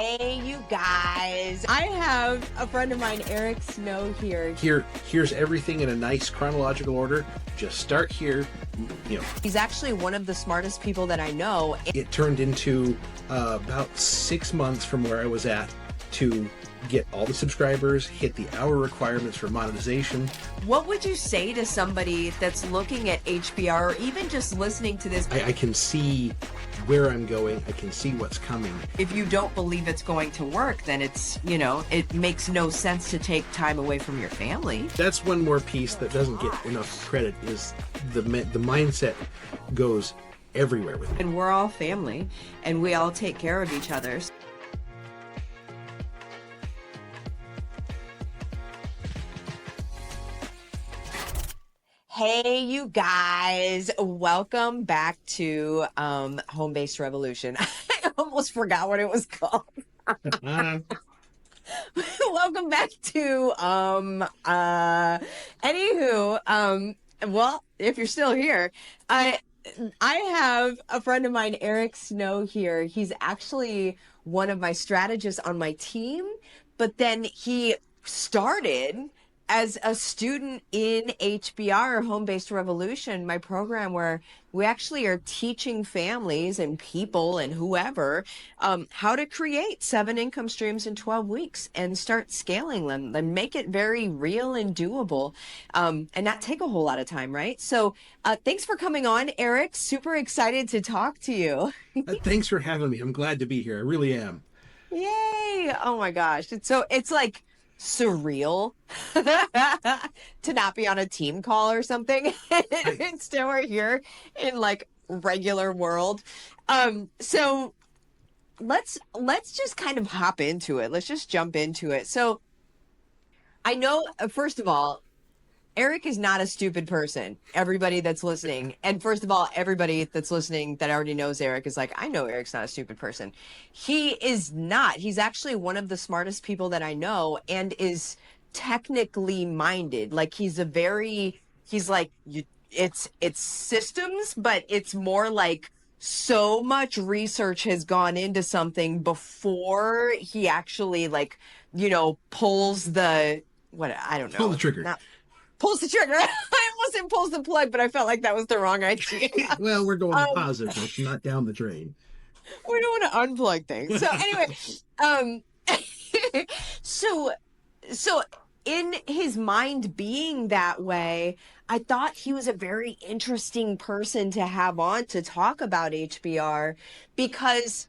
Hey, you guys. I have a friend of mine, Eric Snow here. Here's everything in a nice chronological order. Just start here. He's actually one of the smartest people that I know. It turned into about 6 months from where I was at to get all the subscribers, hit the hour requirements for monetization. What would you say to somebody that's looking at HBR or even just listening to this? I can see where I'm going. I can see what's coming. If you don't believe it's going to work, then it makes no sense to take time away from your family. That's one more piece that doesn't get enough credit is the mindset goes everywhere with it. And we're all family and we all take care of each other. Hey, you guys, welcome back to Home-Based Revolution. I almost forgot what it was called. Welcome back to well, if you're still here, I have a friend of mine, Eric Snow here. He's actually one of my strategists on my team, but then he started as a student in HBR, Home-Based Revolution, my program where we actually are teaching families and people and whoever how to create 7 income streams in 12 weeks and start scaling them and make it very real and doable and not take a whole lot of time, right? So thanks for coming on, Eric. Super excited to talk to you. Thanks for having me. I'm glad to be here. I really am. Yay. Oh my gosh. It's like surreal to not be on a team call or something. Instead we're here in like regular world. So let's just kind of hop into it. Let's just jump into it. So I know, first of all, Eric is not a stupid person. Everybody that's listening. And first of all, everybody that's listening that already knows Eric is like, I know Eric's not a stupid person. He is not. He's actually one of the smartest people that I know and is technically minded. Like it's systems, but it's more like so much research has gone into something before he actually pulls the, I don't know. Pull the trigger. Pulls the trigger. I almost said pulls the plug, but I felt like that was the wrong idea. Well, we're going positive, not down the drain. We don't want to unplug things. So anyway, so in his mind being that way, I thought he was a very interesting person to have on to talk about HBR because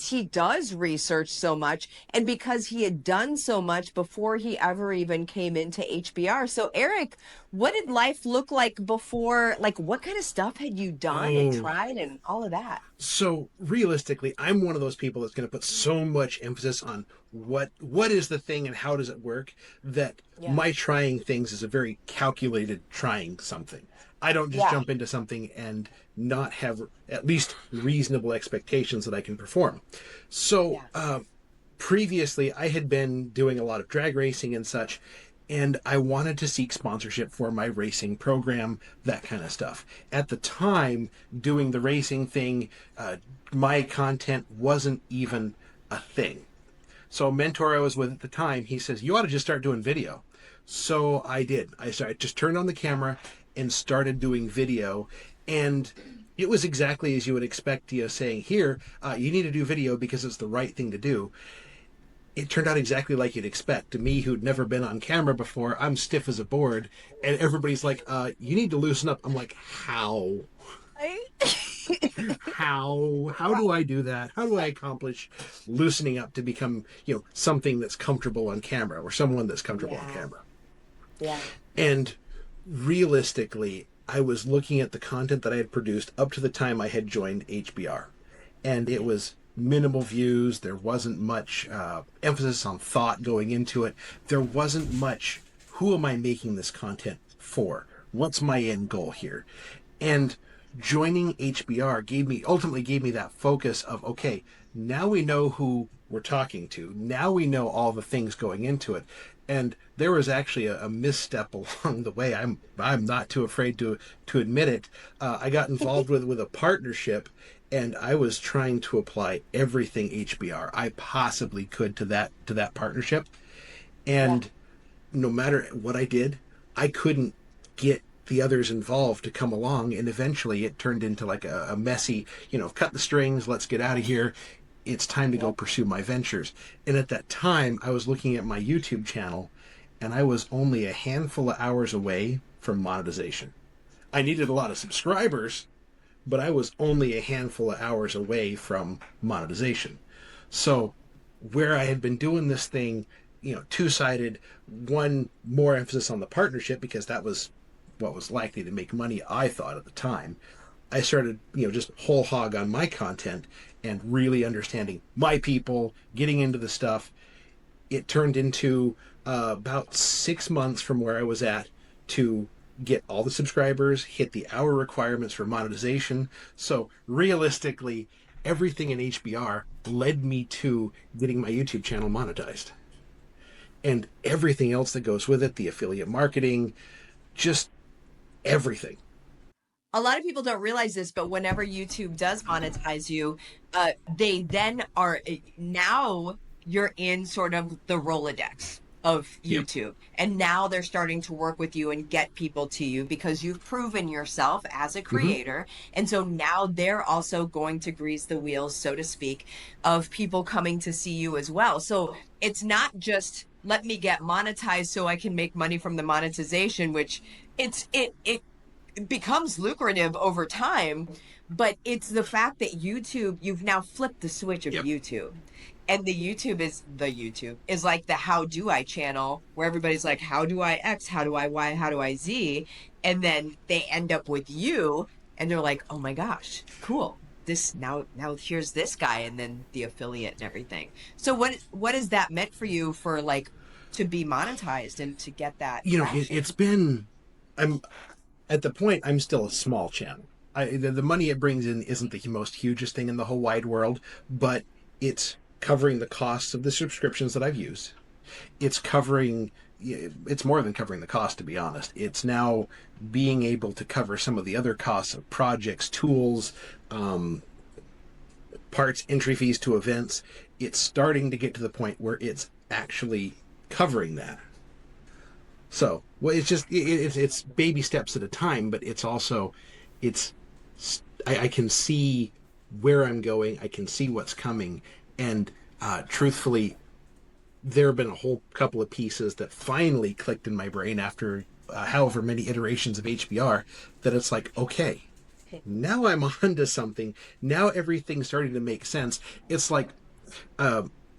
he does research so much and because he had done so much before he ever even came into HBR. So Eric, what did life look like before? Like what kind of stuff had you done and tried and all of that? So realistically, I'm one of those people that's going to put so much emphasis on what is the thing and how does it work that my trying things is a very calculated trying something. I don't just jump into something and not have at least reasonable expectations that I can perform. So previously I had been doing a lot of drag racing and such, and I wanted to seek sponsorship for my racing program, that kind of stuff. At the time, doing the racing thing, my content wasn't even a thing. So a mentor I was with at the time, he says, you ought to just start doing video. So I did. I just turned on the camera and started doing video, and it was exactly as you would expect, saying, here, you need to do video because it's the right thing to do. It turned out exactly like you'd expect. To me, who'd never been on camera before, I'm stiff as a board, and everybody's like, you need to loosen up. I'm like, how? How do I do that? How do I accomplish loosening up to become, something that's comfortable on camera or someone that's comfortable on camera? Yeah. And realistically, I was looking at the content that I had produced up to the time I had joined HBR, and it was minimal views. There wasn't much emphasis on thought going into it. There wasn't much, who am I making this content for? What's my end goal here? And joining HBR ultimately gave me that focus of, okay, now we know who we're talking to. Now we know all the things going into it. And there was actually a misstep along the way. I'm not too afraid to admit it. I got involved with a partnership, and I was trying to apply everything HBR I possibly could to that partnership. Yeah. And no matter what I did, I couldn't get the others involved to come along, and eventually it turned into like a messy, cut the strings, let's get out of here. It's time to go Yep. pursue my ventures. And at that time, I was looking at my YouTube channel, and I was only a handful of hours away from monetization. I needed a lot of subscribers, but I was only a handful of hours away from monetization. So, where I had been doing this thing, two-sided, one more emphasis on the partnership because that was what was likely to make money, I thought at the time. I started, just whole hog on my content and really understanding my people, getting into the stuff. It turned into about 6 months from where I was at to get all the subscribers, hit the hour requirements for monetization. So realistically, everything in HBR led me to getting my YouTube channel monetized. And everything else that goes with it, the affiliate marketing, just everything. A lot of people don't realize this, but whenever YouTube does monetize you, they then are now you're in sort of the Rolodex of Yep. YouTube. And now they're starting to work with you and get people to you because you've proven yourself as a Mm-hmm. creator. And so now they're also going to grease the wheels, so to speak, of people coming to see you as well. So it's not just let me get monetized so I can make money from the monetization, which it becomes lucrative over time, but it's the fact that YouTube, you've now flipped the switch of Yep. YouTube. And the YouTube is like the how do I channel where everybody's like, how do I X, how do I Y, how do I Z? And then they end up with you and they're like, oh my gosh, cool. This now here's this guy and then the affiliate and everything. So what is that meant for you for like to be monetized and to get that traction? It's been, I'm at the point, I'm still a small channel. The money it brings in isn't the most hugest thing in the whole wide world, but it's covering the costs of the subscriptions that I've used. It's covering, it's more than covering the cost, to be honest. It's now being able to cover some of the other costs of projects, tools, parts, entry fees to events. It's starting to get to the point where it's actually covering that. So, well, it's just it's baby steps at a time, but it's also it's I can see where I'm going. I can see what's coming, and truthfully, there have been a whole couple of pieces that finally clicked in my brain after however many iterations of HBR that it's like, okay, now I'm on to something. Now everything's starting to make sense. It's like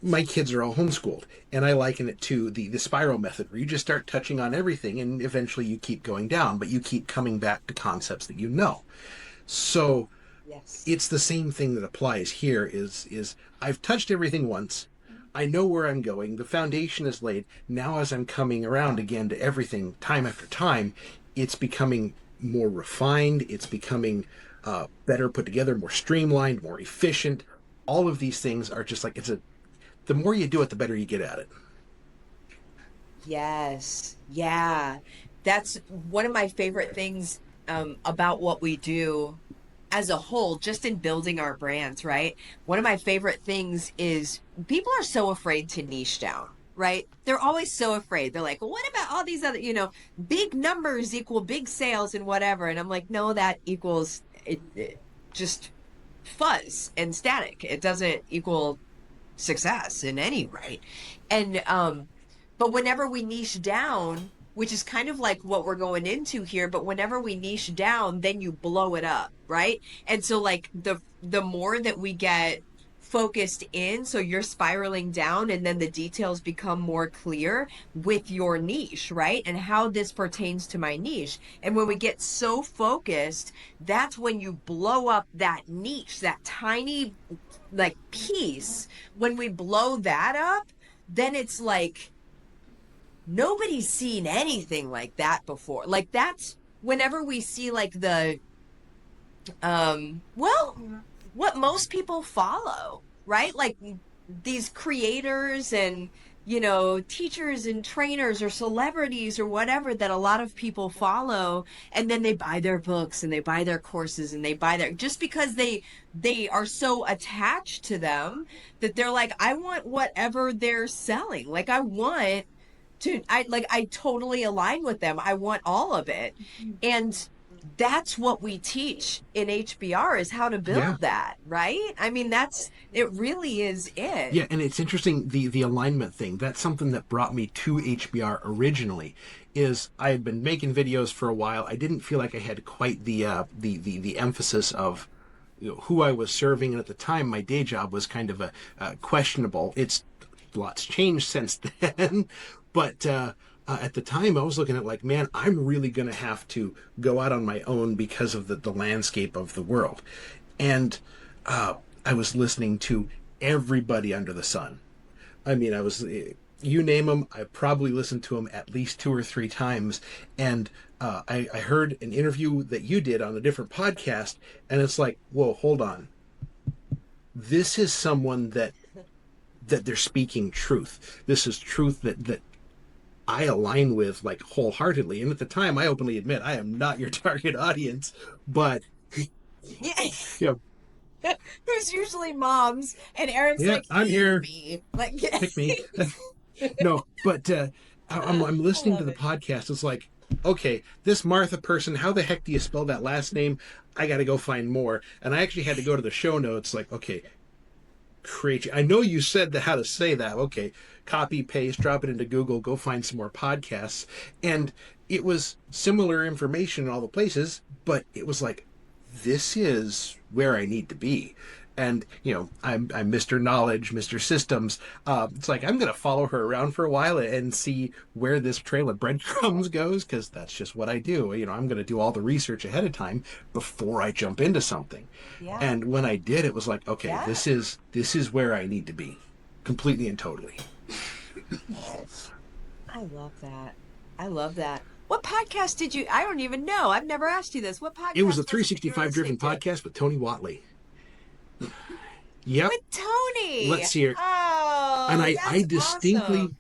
my kids are all homeschooled, and I liken it to the spiral method, where you just start touching on everything, and eventually you keep going down, but you keep coming back to concepts that you know. So Yes. it's the same thing that applies here. Is I've touched everything once. I know where I'm going. The foundation is laid. Now, as I'm coming around again to everything, time after time, it's becoming more refined. It's becoming better put together, more streamlined, more efficient. All of these things are just like the more you do it, the better you get at it. Yes. Yeah. That's one of my favorite things about what we do as a whole, just in building our brands, right? One of my favorite things is people are so afraid to niche down, right? They're always so afraid. They're like, well, what about all these other, big numbers equal big sales and whatever. And I'm like, no, that equals it just fuzz and static. It doesn't equal success in any right. And but whenever we niche down, which is kind of like what we're going into here, but whenever we niche down, then you blow it up, right? And so like the more that we get focused in, so you're spiraling down and then the details become more clear with your niche, right? And how this pertains to my niche. And when we get so focused, that's when you blow up that niche, that tiny like piece. When we blow that up, then it's like nobody's seen anything like that before. Like that's whenever we see like the well, what most people follow, right? Like these creators and teachers and trainers or celebrities or whatever that a lot of people follow, and then they buy their books and they buy their courses and they buy their, just because they are so attached to them that they're like, I want whatever they're selling. Like I totally align with them. I want all of it. And that's what we teach in HBR, is how to build that, right? I mean, it really is it. Yeah, and it's interesting, the alignment thing. That's something that brought me to HBR originally. Is I had been making videos for a while. I didn't feel like I had quite the emphasis of who I was serving, and at the time my day job was kind of a questionable. It's lots changed since then, but at the time I was looking at like, man, I'm really going to have to go out on my own because of the landscape of the world. And I was listening to everybody under the sun. I mean, you name them, I probably listened to them at least 2 or 3 times. And I heard an interview that you did on a different podcast, and it's like, whoa, hold on. This is someone that they're speaking truth. This is truth that I align with like wholeheartedly. And at the time, I openly admit I am not your target audience, but yeah. There's usually moms, and Aaron's like, I'm here. Me. Like, pick me. No, but I'm listening to the podcast. It's like, okay, this Martha person, how the heck do you spell that last name? I got to go find more. And I actually had to go to the show notes. Like, okay, Krejci. I know you said how to say that. Okay, copy, paste, drop it into Google, go find some more podcasts. And it was similar information in all the places, but it was like, this is where I need to be. And, I'm Mr. Knowledge, Mr. Systems. It's like, I'm going to follow her around for a while and see where this trail of breadcrumbs goes, because that's just what I do. I'm going to do all the research ahead of time before I jump into something. Yeah. And when I did, it was like, okay, this is where I need to be, completely and totally. I love that. I love that. What podcast did you? I don't even know. I've never asked you this. What podcast? It was a 365 Driven podcast with Tony Watley. Yep. With Tony. Let's hear it. Oh, and I distinctly. Awesome.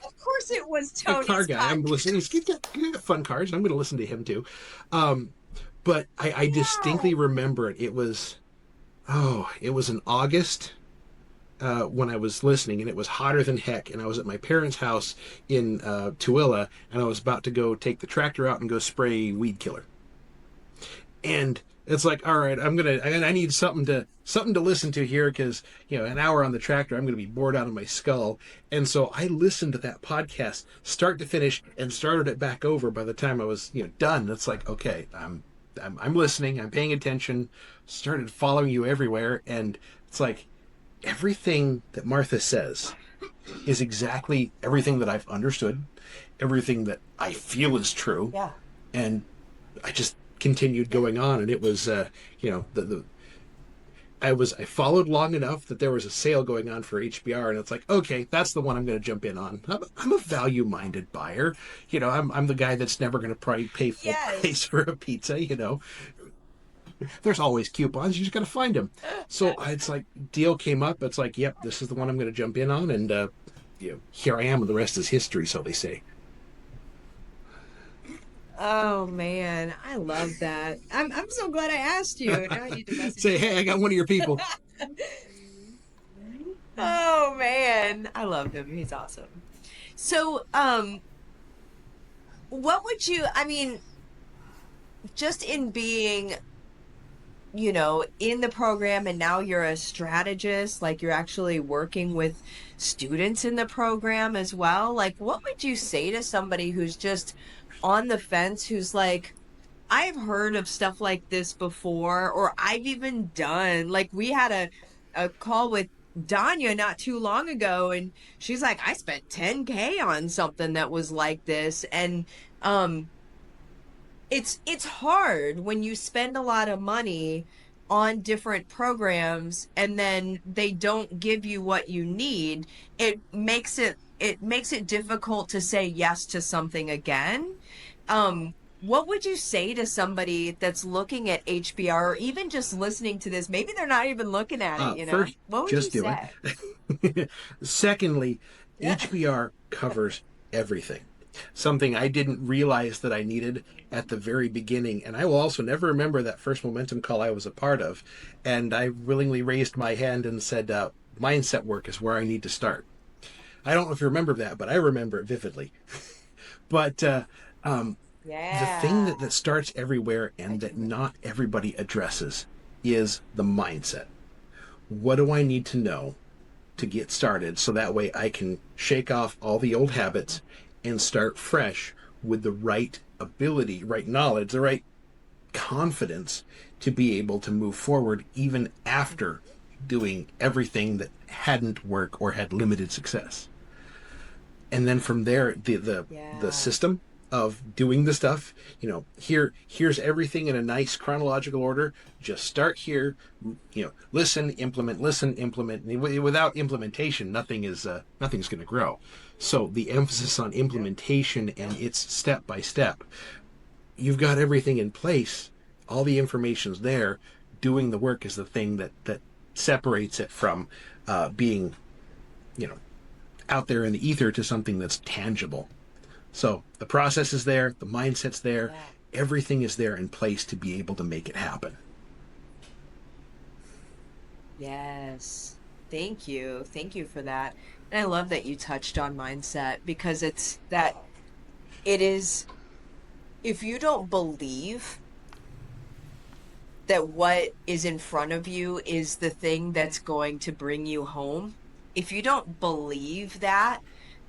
Of course, it was Tony's car guy. I'm listening. He's got fun cars. I'm going to listen to him too. But I distinctly remember it. It was in August when I was listening, and it was hotter than heck. And I was at my parents' house in Tooele, and I was about to go take the tractor out and go spray weed killer. And it's like, all right, I need something to listen to here, because an hour on the tractor, I'm going to be bored out of my skull. And so I listened to that podcast start to finish and started it back over. By the time I was done, it's like, okay, I'm listening, I'm paying attention, started following you everywhere, and it's like everything that Martha says is exactly everything that I've understood, everything that I feel is true. Yeah. And I just continued going on, and it was I followed long enough that there was a sale going on for HBR, and it's like, okay, that's the one I'm going to jump in on. I'm a value-minded buyer. I'm the guy that's never going to probably pay full price for a pizza. There's always coupons. You just got to find them. So it's like, deal came up. It's like, yep, this is the one I'm going to jump in on, and here I am, and the rest is history, so they say. Oh man, I love that. I'm so glad I asked you. Now I need to message Say, hey, I got one of your people. Oh man, I love him. He's awesome. So, what would you? I mean, just in being, in the program, and now you're a strategist, like you're actually working with students in the program as well. Like, what would you say to somebody who's just on the fence, who's like, I've heard of stuff like this before, or I've even done, like, we had a call with Danya not too long ago, and she's like, I spent $10K on something that was like this. And it's hard when you spend a lot of money on different programs and then they don't give you what you need. It makes it difficult to say yes to something again. What would you say to somebody that's looking at HBR, or even just listening to this? Maybe they're not even looking at it, First, what would just you do say? it. Secondly, HBR covers everything. Something I didn't realize that I needed at the very beginning. And I will also never remember that first momentum call I was a part of. And I willingly raised my hand and said, mindset work is where I need to start. I don't know if you remember that, but I remember it vividly. But the thing Yeah. that starts everywhere I and do that remember. not everybody addresses is the mindset. What do I need to know to get started so that way I can shake off all the old habits and start fresh with the right ability, right knowledge, the right confidence to be able to move forward even after doing everything that hadn't worked or had limited success. And then from there, the Yeah. system of doing the stuff, here's everything in a nice chronological order. Just start here, listen, implement, listen, implement. Without implementation, nothing's going to grow. So the emphasis on implementation and its step by step, you've got everything in place, all the information's there. Doing the work is the thing that separates it from being, you know, out there in the ether to something that's tangible. So the process is there, the mindset's there, Yeah. everything is there in place to be able to make it happen. Yes. Thank you. Thank you for that. And I love that you touched on mindset because it is, if you don't believe that what is in front of you is the thing that's going to bring you home, if you don't believe that,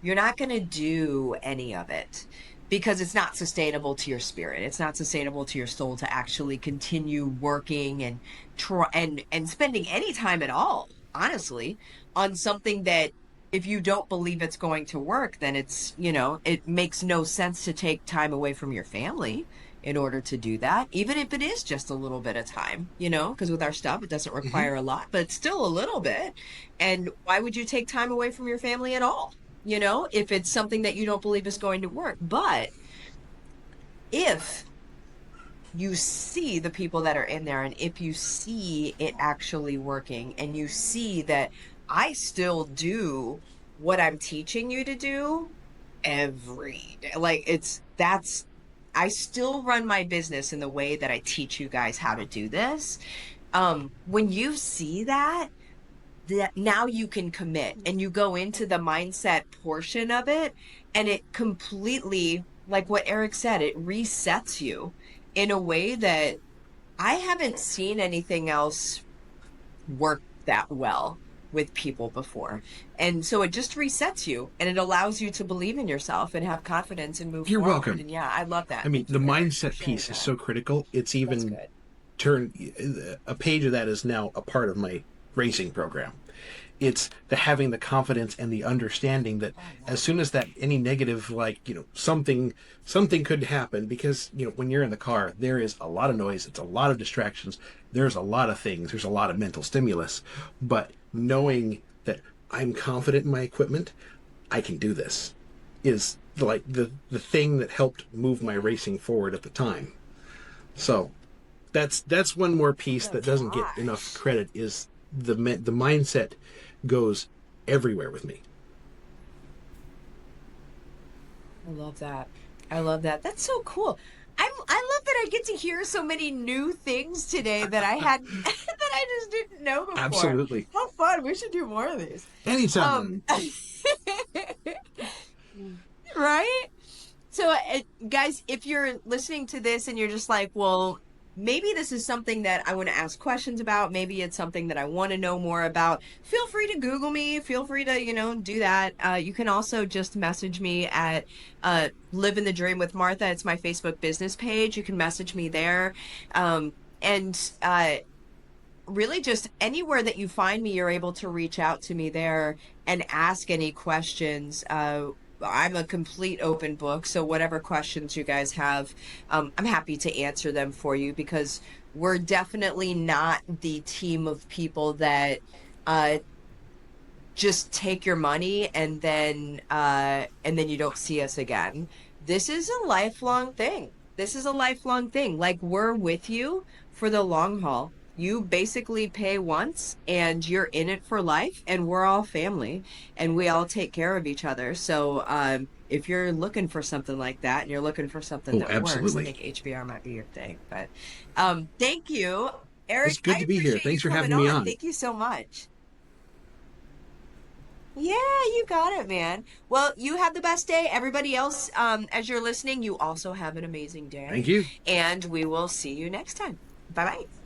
you're not going to do any of it because it's not sustainable to your spirit. It's not sustainable to your soul to actually continue working and try and spending any time at all, honestly, on something that if you don't believe it's going to work, then it makes no sense to take time away from your family in order to do that, even if it is just a little bit of time, because with our stuff, it doesn't Mm-hmm. require a lot, but it's still a little bit. And why would you take time away from your family at all? If it's something that you don't believe is going to work. But if you see the people that are in there and if you see it actually working and you see that I still do what I'm teaching you to do every day, like I still run my business in the way that I teach you guys how to do this. When you see that now you can commit and you go into the mindset portion of it and it completely, like what Eric said, it resets you in a way that I haven't seen anything else work that well with people before. And so it just resets you and it allows you to believe in yourself and have confidence and move You're forward. welcome. And yeah, I love I that. mean, Thank the you, Eric, for mindset sharing piece is that. so critical. It's That's even good. turned a page of that is now a part of my racing program. It's the having the confidence and the understanding that Oh, as wow. soon as that any negative, like, something could happen, because when you're in the car there is a lot of noise, it's a lot of distractions, there's a lot of things, there's a lot of mental stimulus, but Yeah. knowing that I'm confident in my equipment, I can do this, is like the thing that helped move my Yeah. racing forward at the time. So that's one more Oh piece my that doesn't get enough gosh. credit, is the mindset goes everywhere with me. I love that. I love that. That's so cool. I love that I get to hear so many new things today that I had that I just didn't know before. Absolutely. How fun. We should do more of these. Anytime. Um right? So, guys, if you're listening to this and you're just like, well, maybe this is something that I want to ask questions about, maybe it's something that I want to know more about, feel free to Google me. Feel free to, do that. You can also just message me at Living the Dream with Martha. It's my Facebook business page. You can message me there. And really just anywhere that you find me, you're able to reach out to me there and ask any questions. I'm a complete open book, so whatever questions you guys have, I'm happy to answer them for you because we're definitely not the team of people that uh, just take your money and then you don't see us again. This is a lifelong thing. This is a lifelong thing. Like we're with you for the long haul. you basically pay once and you're in it for life, and we're all family and we all take care of each other. So if you're looking for something like that and you're looking for something Oh, that works, I absolutely. think HBR might be your thing. But thank you, It's Eric. good I to be here. appreciate you Thanks for coming having me on. on. Thank you so much. Yeah, you got it, man. Well, you have the best day. Everybody else, as you're listening, you also have an amazing Thank day. you. And we will see you next time. Bye bye.